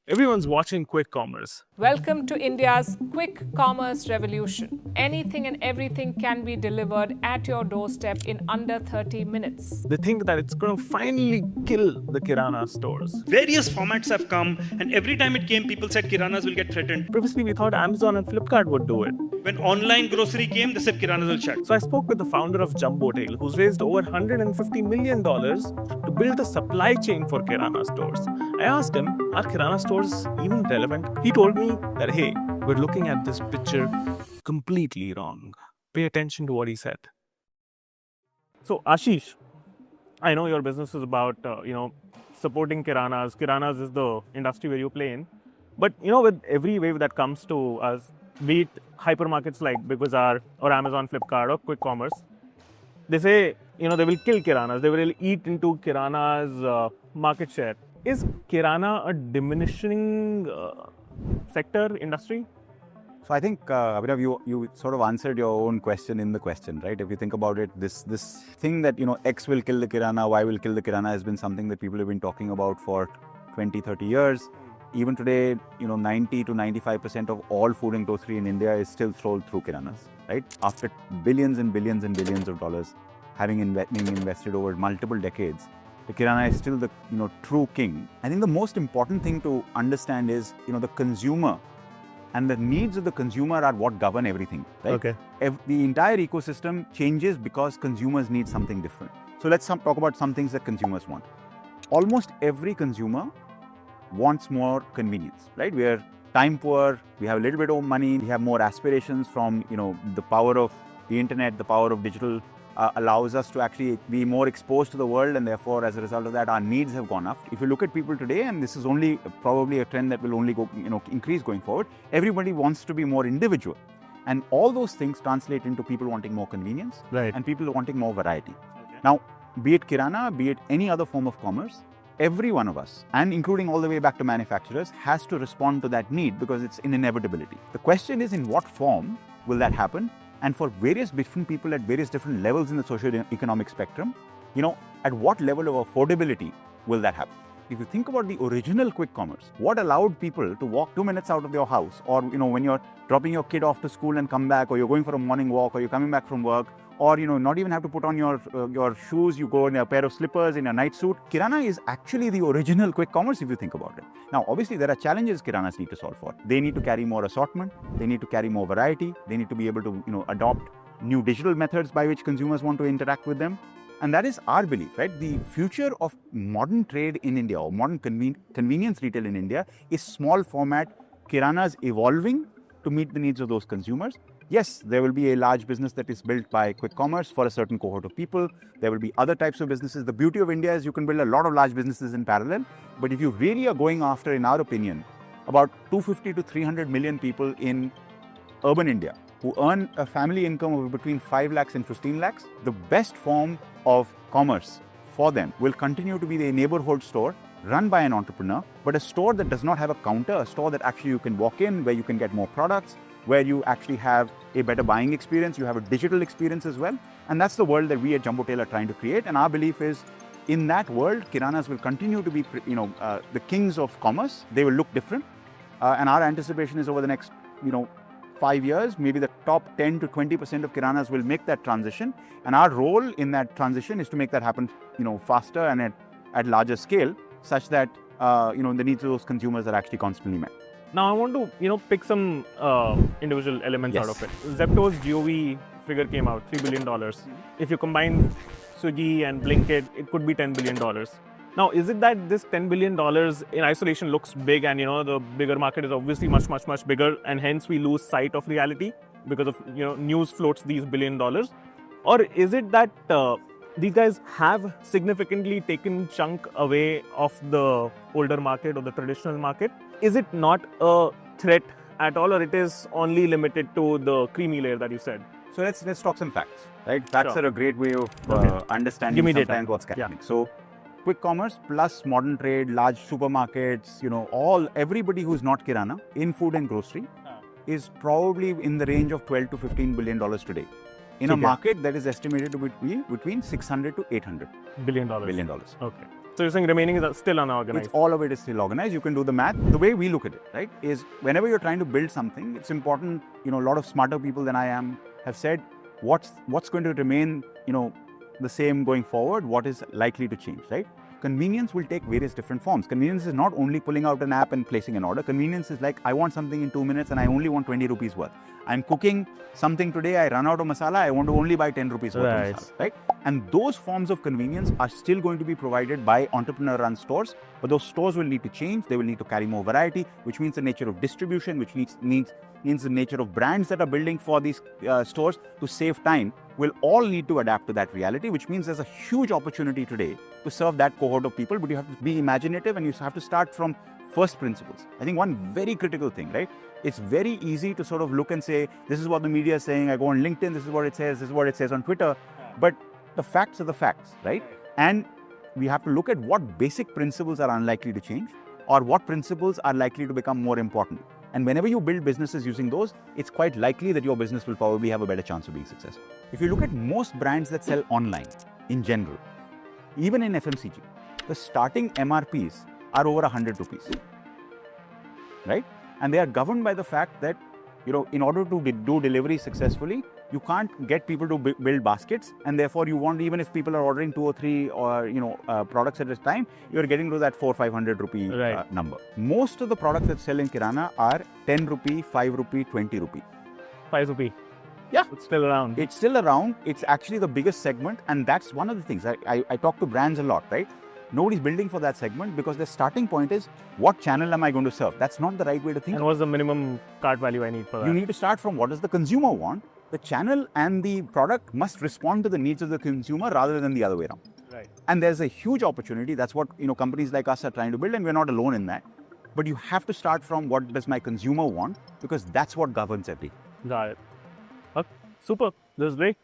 Everyone's watching quick commerce. Welcome to India's quick commerce revolution. Anything and everything can be delivered at your doorstep in under 30 minutes. They think that it's going to finally kill the Kirana stores. Various formats have come, and every time it came, people said Kiranas will get threatened. Previously, we thought Amazon and Flipkart would do it. When online grocery came, they said Kiranas will shut. So I spoke with the founder of Jumbotail, who's raised over $150 million to build a supply chain for Kirana stores. I asked him, are Kirana stores even relevant? He told me that, hey, we're looking at this picture completely wrong. Pay attention to what he said. So Ashish, I know your business is about, supporting Kiranas. Kiranas is the industry where you play in. But, with every wave that comes to us, be it hypermarkets like Big Bazaar or Amazon, Flipkart or quick commerce, they say, they will kill Kiranas. They will eat into Kirana's market share. Is Kirana a diminishing sector, industry? So I think, Abhinav, you sort of answered your own question in the question, right? If you think about it, this thing that, X will kill the Kirana, Y will kill the Kirana has been something that people have been talking about for 20, 30 years. Even today, 90 to 95% of all food and grocery in India is still sold through Kiranas, right? After billions and billions and billions of dollars having being invested over multiple decades, the Kirana is still the true king. I think the most important thing to understand is the consumer and the needs of the consumer are what govern everything. Right? Okay. The entire ecosystem changes because consumers need something different. So let's talk about some things that consumers want. Almost every consumer wants more convenience, right? We are time poor, we have a little bit of money, we have more aspirations from the power of the internet, the power of digital allows us to actually be more exposed to the world, and therefore as a result of that our needs have gone up. If you look at people today, and this is only probably a trend that will only go increase going forward, everybody wants to be more individual, and all those things translate into people wanting more convenience, right, and people wanting more variety. Okay. Now, be it Kirana, be it any other form of commerce, every one of us, and including all the way back to manufacturers, has to respond to that need because it's an inevitability. The question is, in what form will that happen? And for various different people at various different levels in the socio-economic spectrum, at what level of affordability will that happen? If you think about the original quick commerce, what allowed people to walk 2 minutes out of their house, or when you're dropping your kid off to school and come back, or you're going for a morning walk, or you're coming back from work, or not even have to put on your shoes, you go in a pair of slippers, in a night suit. Kirana is actually the original quick commerce if you think about it. Now, obviously, there are challenges Kiranas need to solve for. They need to carry more assortment, they need to carry more variety, they need to be able to adopt new digital methods by which consumers want to interact with them. And that is our belief, right? The future of modern trade in India, or modern convenience retail in India, is small format Kiranas evolving to meet the needs of those consumers. Yes, there will be a large business that is built by quick commerce for a certain cohort of people. There will be other types of businesses. The beauty of India is you can build a lot of large businesses in parallel. But if you really are going after, in our opinion, about 250 to 300 million people in urban India who earn a family income of between 5 lakhs and 15 lakhs, the best form of commerce for them will continue to be the neighborhood store run by an entrepreneur, but a store that does not have a counter, a store that actually you can walk in, where you can get more products, where you actually have a better buying experience, you have a digital experience as well. And that's the world that we at Jumbotail are trying to create. And our belief is, in that world, Kiranas will continue to be the kings of commerce. They will look different. And our anticipation is over the next 5 years, maybe the top 10 to 20% of Kiranas will make that transition. And our role in that transition is to make that happen faster and at larger scale, such that the needs of those consumers are actually constantly met. Now I want to pick some individual elements out of it. Zepto's GOV figure came out, $3 billion. If you combine Swiggy and Blinkit, it could be $10 billion. Now, is it that this $10 billion in isolation looks big, and the bigger market is obviously much, much, much bigger, and hence we lose sight of reality because of news floats these $1 billion? Or is it that these guys have significantly taken chunk away of the older market or the traditional market? Is it not a threat at all, or it is only limited to the creamy layer that you said? So let's talk some facts, right? Facts Sure. are a great way of understanding Give me sometimes data. what's happening. Yeah. So quick commerce plus modern trade, large supermarkets, everybody who's not Kirana in food and grocery is probably in the range of $12 to $15 billion today. In a Okay. market that is estimated to be between $600 to $800 $1 billion. billion. Okay. So you're saying remaining is still unorganized? All of it is still organized. You can do the math. The way we look at it, right, is whenever you're trying to build something, it's important. A lot of smarter people than I am have said, what's going to remain, the same going forward? What is likely to change, right? Convenience will take various different forms. Convenience is not only pulling out an app and placing an order. Convenience is like, I want something in 2 minutes and I only want 20 rupees worth. I'm cooking something today, I run out of masala, I want to only buy 10 rupees worth of masala, right? And those forms of convenience are still going to be provided by entrepreneur-run stores, but those stores will need to change. They will need to carry more variety, which means the nature of distribution, which means the nature of brands that are building for these stores to save time will all need to adapt to that reality, which means there's a huge opportunity today to serve that cohort of people, but you have to be imaginative and you have to start from first principles. I think one very critical thing, right? It's very easy to sort of look and say, this is what the media is saying, I go on LinkedIn, this is what it says on Twitter, but the facts are the facts, right? And we have to look at what basic principles are unlikely to change or what principles are likely to become more important. And whenever you build businesses using those, it's quite likely that your business will probably have a better chance of being successful. If you look at most brands that sell online in general, even in FMCG, the starting MRPs are over 100 rupees, right? And they are governed by the fact that, in order to do delivery successfully, you can't get people to build baskets, and therefore you want, even if people are ordering 2 or 3 or products at a time, you're getting to that 400-500 rupee number. Most of the products that sell in Kirana are 10 rupee, 5 rupee, 20 rupee. 5 rupee. Yeah. It's still around. It's still around. It's actually the biggest segment, and that's one of the things. I talk to brands a lot, right? Nobody's building for that segment because their starting point is, what channel am I going to serve? That's not the right way to think. And what's the minimum cart value I need for that? You need to start from what does the consumer want. The channel and the product must respond to the needs of the consumer rather than the other way around. Right. And there's a huge opportunity. That's what companies like us are trying to build, and we're not alone in that. But you have to start from what does my consumer want, because that's what governs everything. Got it. Okay. Super. This is great.